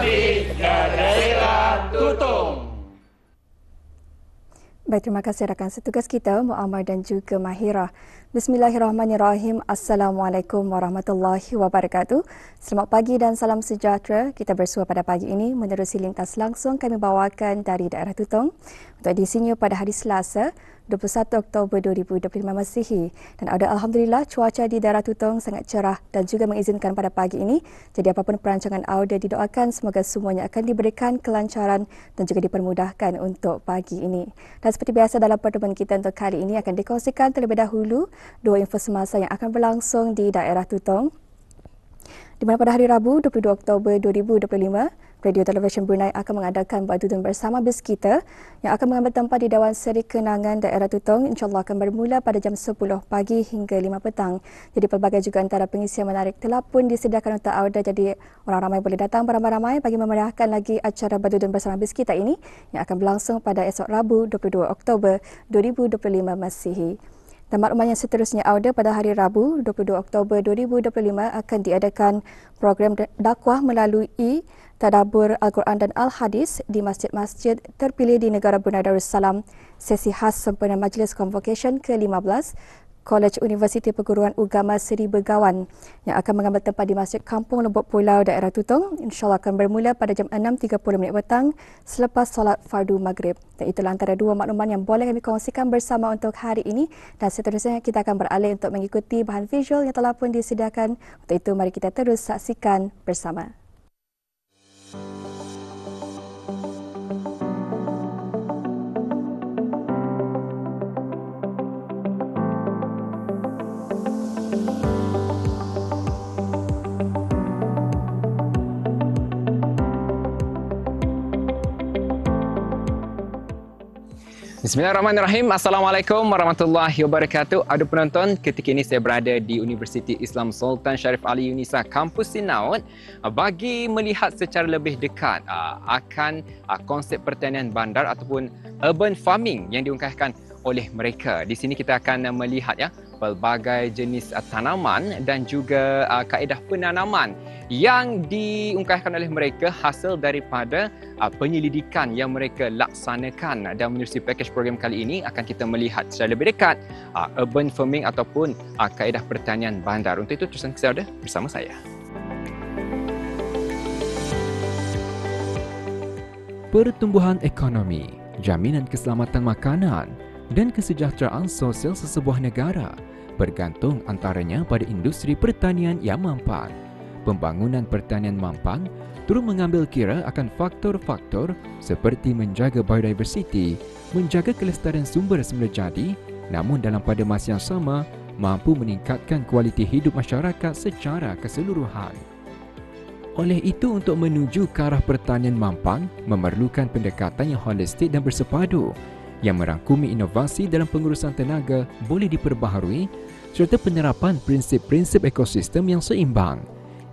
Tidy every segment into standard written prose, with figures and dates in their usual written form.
kembali ke daerah Tutong. Baik, terima kasih rakan setugas kita Muammar dan juga Mahira. Bismillahirrahmanirrahim. Assalamualaikum warahmatullahi wabarakatuh. Selamat pagi dan salam sejahtera. Kita bersua pada pagi ini menerusi lintas langsung kami bawakan dari daerah Tutong untuk edisinya pada hari Selasa 21 Oktober 2025 Masihi. Dan alhamdulillah cuaca di daerah Tutong sangat cerah dan juga mengizinkan pada pagi ini. Jadi apapun perancangan audio didoakan semoga semuanya akan diberikan kelancaran dan juga dipermudahkan untuk pagi ini. Dan seperti biasa dalam pertemuan kita untuk kali ini akan dikongsikan terlebih dahulu dua info semasa yang akan berlangsung di daerah Tutong. Di mana pada hari Rabu 22 Oktober 2025, Radio Televisyen Brunei akan mengadakan buat tutup bersama BIS kita yang akan mengambil tempat di Dewan Seri Kenangan Daerah Tutong. InsyaAllah akan bermula pada jam 10 pagi hingga 5 petang. Jadi pelbagai juga antara pengisian menarik telah pun disediakan untuk audio, jadi orang ramai boleh datang beramai-ramai bagi memeriahkan lagi acara buat tutup bersama BIS kita ini yang akan berlangsung pada esok Rabu 22 Oktober 2025 Masihi. Dan makluman yang seterusnya audio pada hari Rabu 22 Oktober 2025 akan diadakan program dakwah melalui Tadabbur Al-Quran dan Al-Hadis di masjid-masjid terpilih di negara Brunei Darussalam, sesi khas sempena Majlis Convocation ke-15 Kolej Universiti Perguruan Agama Seri Begawan yang akan mengambil tempat di Masjid Kampung Lombok Pulau daerah Tutong. InsyaAllah akan bermula pada jam 6.30 petang selepas solat fardu maghrib. Dan itulah antara dua makluman yang boleh kami kongsikan bersama untuk hari ini. Dan seterusnya kita akan beralih untuk mengikuti bahan visual yang telah pun disediakan. Untuk itu mari kita terus saksikan bersama. Bismillahirrahmanirrahim. Assalamualaikum warahmatullahi wabarakatuh. Ada penonton, ketika ini saya berada di Universiti Islam Sultan Syarif Ali Yunisa Kampus Sinaut bagi melihat secara lebih dekat akan konsep pertanian bandar ataupun urban farming yang diungkapkan oleh mereka. Di sini kita akan melihat pelbagai jenis tanaman dan juga kaedah penanaman yang diungkapkan oleh mereka hasil daripada penyelidikan yang mereka laksanakan. Dan menerusi pakej program kali ini akan kita melihat secara lebih dekat urban farming ataupun kaedah pertanian bandar. Untuk itu teruskan kepada bersama saya. Pertumbuhan ekonomi, jaminan keselamatan makanan dan kesejahteraan sosial sesebuah negara bergantung antaranya pada industri pertanian yang mampan. Pembangunan pertanian mampan turut mengambil kira akan faktor-faktor seperti menjaga biodiversiti, menjaga kelestarian sumber semula jadi, namun dalam pada masa yang sama mampu meningkatkan kualiti hidup masyarakat secara keseluruhan. Oleh itu, untuk menuju ke arah pertanian mampan memerlukan pendekatan yang holistik dan bersepadu yang merangkumi inovasi dalam pengurusan tenaga boleh diperbaharui serta penerapan prinsip-prinsip ekosistem yang seimbang.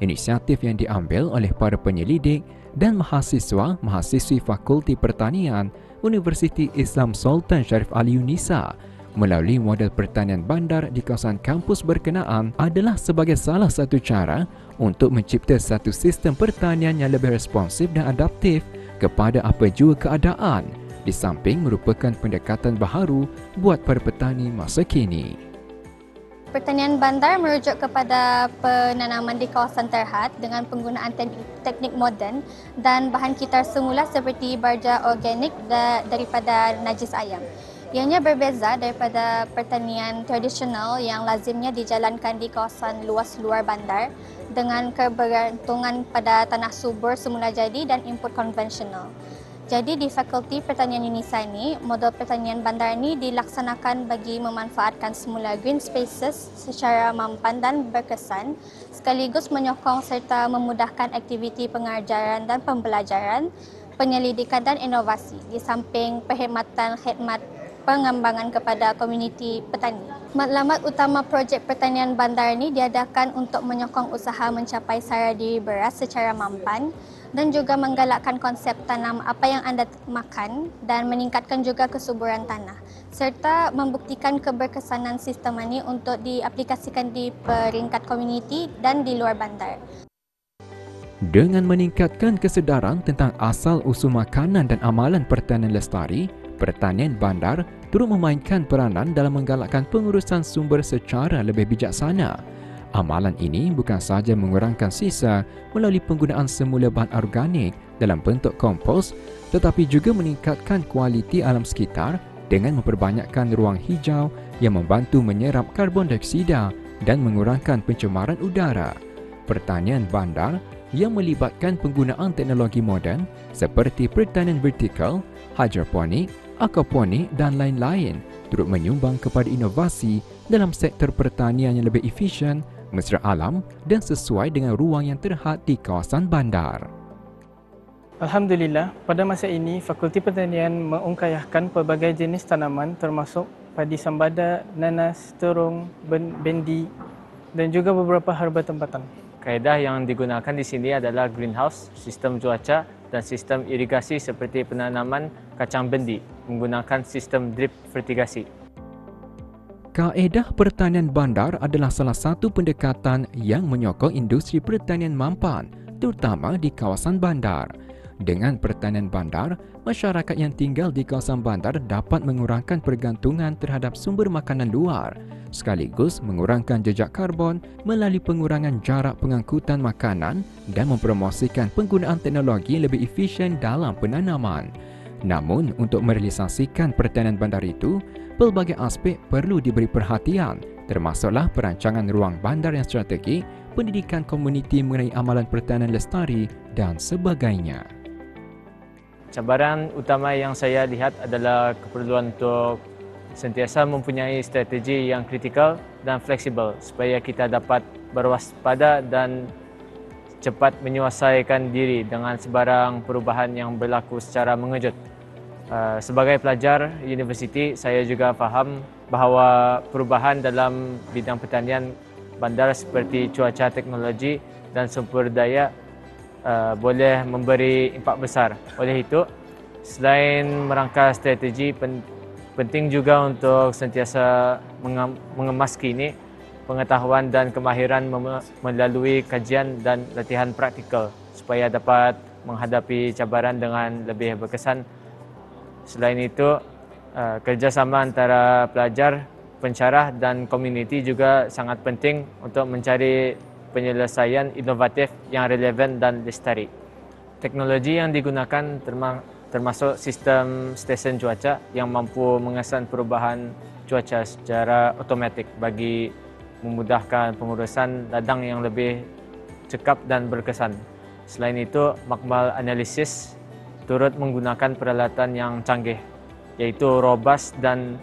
Inisiatif yang diambil oleh para penyelidik dan mahasiswa-mahasiswi Fakulti Pertanian Universiti Islam Sultan Syarif Ali Yunisa melalui model pertanian bandar di kawasan kampus berkenaan adalah sebagai salah satu cara untuk mencipta satu sistem pertanian yang lebih responsif dan adaptif kepada apa jua keadaan, di samping merupakan pendekatan baharu buat para petani masa kini. Pertanian bandar merujuk kepada penanaman di kawasan terhad dengan penggunaan teknik moden dan bahan kitar semula seperti baja organik daripada najis ayam. Ianya berbeza daripada pertanian tradisional yang lazimnya dijalankan di kawasan luas luar bandar dengan kebergantungan pada tanah subur semula jadi dan input konvensional. Jadi di Fakulti Pertanian Yunisa ini, model pertanian bandar ini dilaksanakan bagi memanfaatkan semula green spaces secara mampan dan berkesan, sekaligus menyokong serta memudahkan aktiviti pengajaran dan pembelajaran, penyelidikan dan inovasi di samping perkhidmatan khidmat pengembangan kepada komuniti petani. Matlamat utama projek pertanian bandar ini diadakan untuk menyokong usaha mencapai sara diri beras secara mampan dan juga menggalakkan konsep tanam apa yang anda makan dan meningkatkan juga kesuburan tanah serta membuktikan keberkesanan sistem ini untuk diaplikasikan di peringkat komuniti dan di luar bandar. Dengan meningkatkan kesedaran tentang asal-usul makanan dan amalan pertanian lestari, pertanian bandar turut memainkan peranan dalam menggalakkan pengurusan sumber secara lebih bijaksana. Amalan ini bukan sahaja mengurangkan sisa melalui penggunaan semula bahan organik dalam bentuk kompos, tetapi juga meningkatkan kualiti alam sekitar dengan memperbanyakkan ruang hijau yang membantu menyerap karbon dioksida dan mengurangkan pencemaran udara. Pertanian bandar yang melibatkan penggunaan teknologi moden seperti pertanian vertikal, hidroponik, aquaponik dan lain-lain turut menyumbang kepada inovasi dalam sektor pertanian yang lebih efisien, mesra alam dan sesuai dengan ruang yang terhad di kawasan bandar. Alhamdulillah, pada masa ini Fakulti Pertanian mengungkayahkan pelbagai jenis tanaman termasuk padi sambada, nanas, terung, bendi dan juga beberapa herba tempatan. Kaedah yang digunakan di sini adalah greenhouse, sistem cuaca dan sistem irigasi seperti penanaman kacang bendi menggunakan sistem drip fertigasi. Kaedah pertanian bandar adalah salah satu pendekatan yang menyokong industri pertanian mampan, terutama di kawasan bandar. Dengan pertanian bandar, masyarakat yang tinggal di kawasan bandar dapat mengurangkan pergantungan terhadap sumber makanan luar, sekaligus mengurangkan jejak karbon melalui pengurangan jarak pengangkutan makanan dan mempromosikan penggunaan teknologi lebih efisien dalam penanaman. Namun, untuk merealisasikan pertanian bandar itu, pelbagai aspek perlu diberi perhatian, termasuklah perancangan ruang bandar yang strategik, pendidikan komuniti mengenai amalan pertanian lestari dan sebagainya. Cabaran utama yang saya lihat adalah keperluan untuk sentiasa mempunyai strategi yang kritikal dan fleksibel supaya kita dapat berwaspada dan cepat menyesuaikan diri dengan sebarang perubahan yang berlaku secara mengejut. Sebagai pelajar universiti, saya juga faham bahawa perubahan dalam bidang pertanian bandar seperti cuaca, teknologi dan sumber daya boleh memberi impak besar. Oleh itu, selain merangka strategi, penting juga untuk sentiasa mengemas kini pengetahuan dan kemahiran melalui kajian dan latihan praktikal supaya dapat menghadapi cabaran dengan lebih berkesan. Selain itu, kerjasama antara pelajar, pensyarah dan komuniti juga sangat penting untuk mencari penyelesaian inovatif yang relevan dan lestari. Teknologi yang digunakan termasuk sistem stesen cuaca yang mampu mengesan perubahan cuaca secara otomatik bagi memudahkan pengurusan ladang yang lebih cekap dan berkesan. Selain itu, makmal analisis turut menggunakan peralatan yang canggih, iaitu robust dan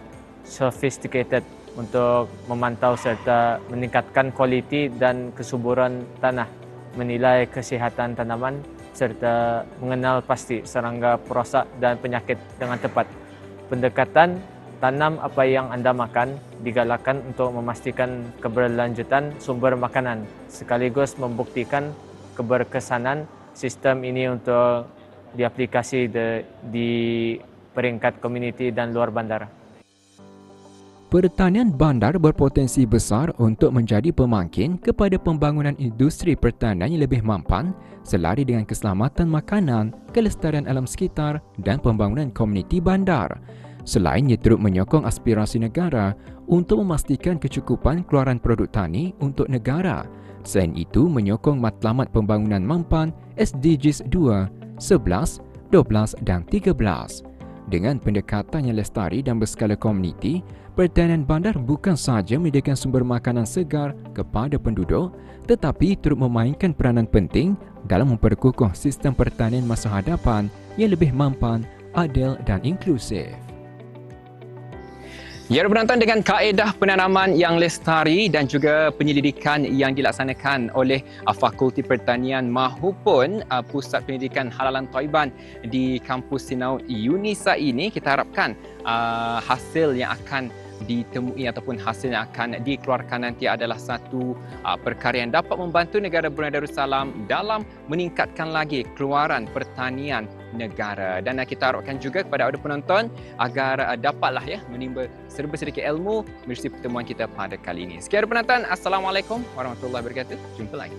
sophisticated untuk memantau serta meningkatkan kualiti dan kesuburan tanah, menilai kesihatan tanaman serta mengenal pasti serangga perosak dan penyakit dengan tepat. Pendekatan tanam apa yang anda makan digalakkan untuk memastikan keberlanjutan sumber makanan sekaligus membuktikan keberkesanan sistem ini untuk diaplikasi di peringkat komuniti dan luar bandar. Pertanian bandar berpotensi besar untuk menjadi pemangkin kepada pembangunan industri pertanian yang lebih mampan selari dengan keselamatan makanan, kelestarian alam sekitar dan pembangunan komuniti bandar. Selain ia turut menyokong aspirasi negara untuk memastikan kecukupan keluaran produk tani untuk negara. Selain itu, menyokong matlamat pembangunan mampan SDGs 2, 11, 12 dan 13. Dengan pendekatan yang lestari dan berskala komuniti, pertanian bandar bukan sahaja menyediakan sumber makanan segar kepada penduduk, tetapi turut memainkan peranan penting dalam memperkukuh sistem pertanian masa hadapan yang lebih mampan, adil dan inklusif. Ya, penonton, dengan kaedah penanaman yang lestari dan juga penyelidikan yang dilaksanakan oleh Fakulti Pertanian mahupun Pusat Pendidikan Halalan Thaiban di Kampus Sinaut UNISA ini, kita harapkan hasil yang akan ditemui ataupun hasil yang akan dikeluarkan nanti adalah satu perkara yang dapat membantu negara Brunei Darussalam dalam meningkatkan lagi keluaran pertanian negara. Dan kita harapkan juga kepada audio penonton agar dapatlah menimba serba sedikit ilmu melalui pertemuan kita pada kali ini. Sekian penonton, Assalamualaikum warahmatullahi wabarakatuh. Jumpa lagi.